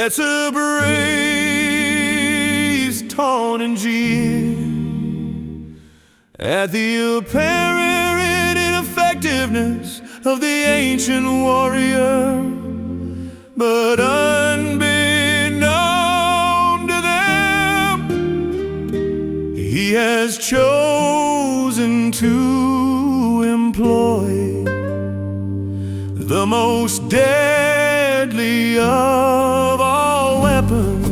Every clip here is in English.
Lesser braves taunt and jeer at the apparent ineffectiveness of the ancient warrior, but unbeknown to them, he has chosen to employ the most deadly of all weapons.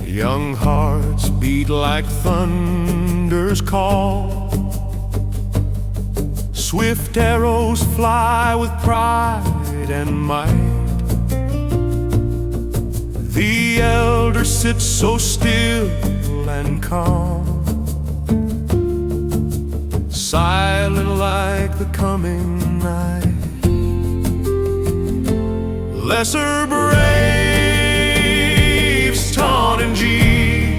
Young hearts beat like thunder's call, swift arrows fly with pride and might. The elder sits so still and calm, silent like the coming night. Lesser braves taunt and jeer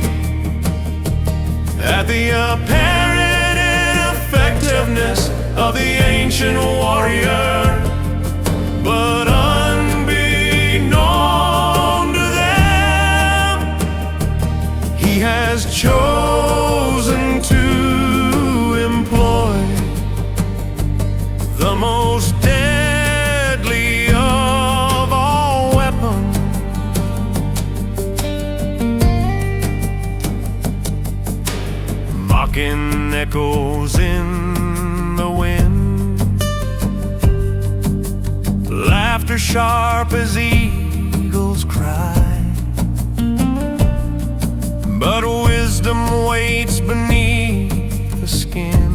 at the apparent ineffectiveness of the ancient warrior, but unbeknown to them, he has chosen to employ the most deadly of all weapons. Mocking echoes in the wind, laughter sharp as eagles cry, but wisdom waits beneath the skin,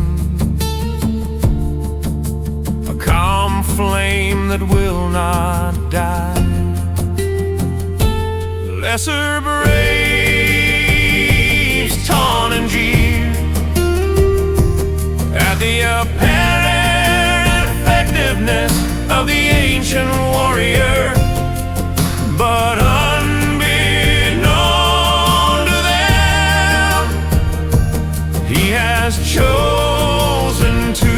a calm flame that will not die. Lesser braves taunt and jeer at the apparent effectiveness of the ancient warrior, but unbeknown to them, he has chosen to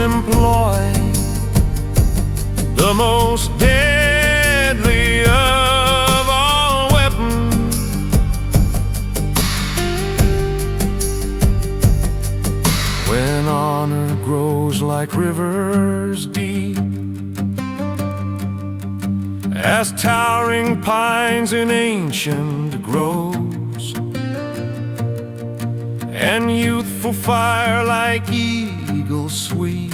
employ the most deadly of all weapons. When honor grows like rivers deep, as towering pines in ancient groves, and youthful fire like eagles sweep,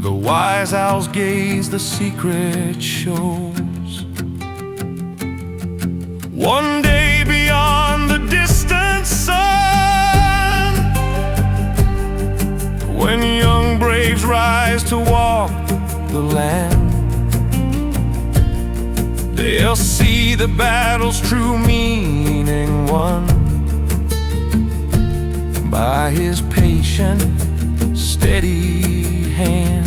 the wise owl's gaze the secret shows. One day beyond the distant sun, when young braves rise to walk the land, they'll see the battle's true meaning won by his patient, steady hand.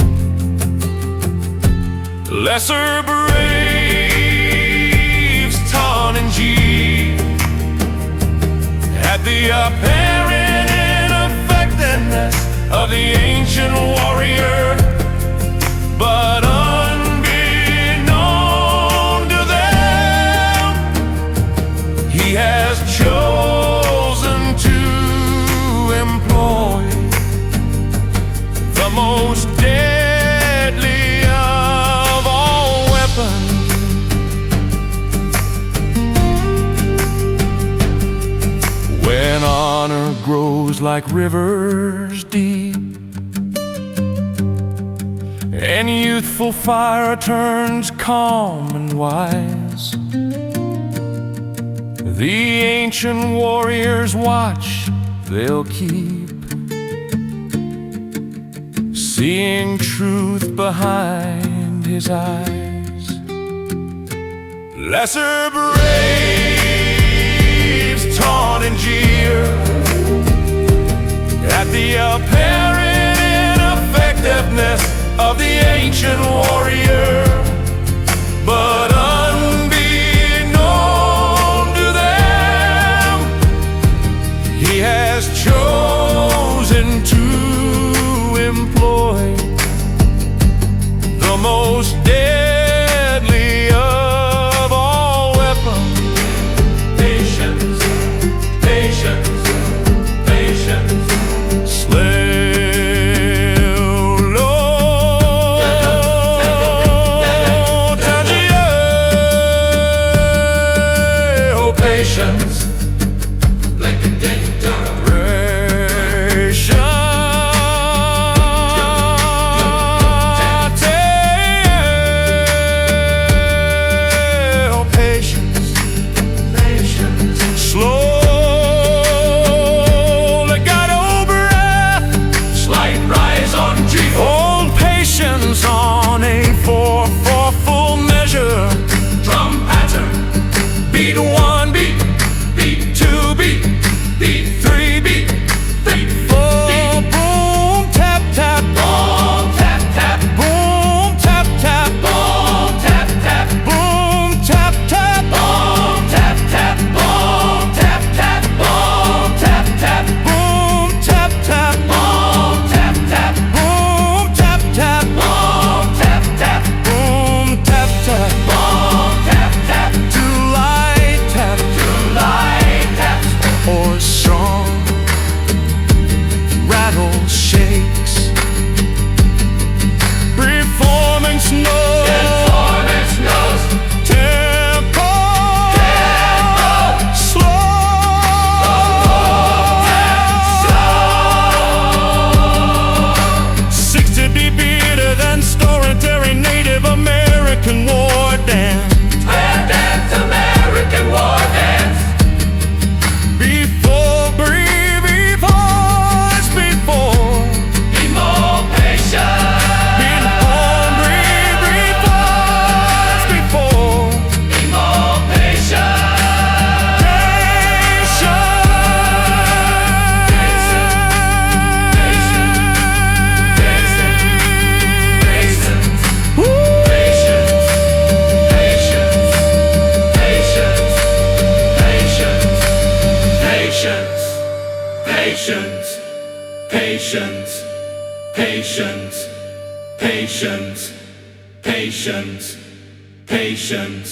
Lesser braves taunt and jeer at the apparent ineffectiveness of the ancient warrior, but unbeknown to them, he has chosen to employ the most deadly of all weapons. When honor grows like rivers deep, and youthful fire turns calm and wise, the ancient warriors watch, they'll keep, seeing truth behind his eyes. Lesser braves taunt and jeer at the apparent ineffectiveness of the ancient warrior, but unbeknown to them, he has chosen to employ patience, like a on a 4/4 full measure. drum pattern. Beat 1 beat, Beat 2 beat, beat 3 beat, beat 4 boom tap tap, boom tap tap, boom tap tap, boom tap tap, boom tap tap, boom tap tap, boom tap tap, boom tap tap, boom tap tap, boom tap tap, boom tap tap, boom tap tap, boom tap tap, boom tap tap. 2 light tap, 2 light taps, or strong rattle shakes. Performance notes, performance notes, tempo, slow, slow. 60 beat beater than storytelling Native American war dance. Dance, American war dance. Before breathe, before, before. Be more patient. Before breathe, before. Be more patient. Patience, patience, patience, patience, patience, patience.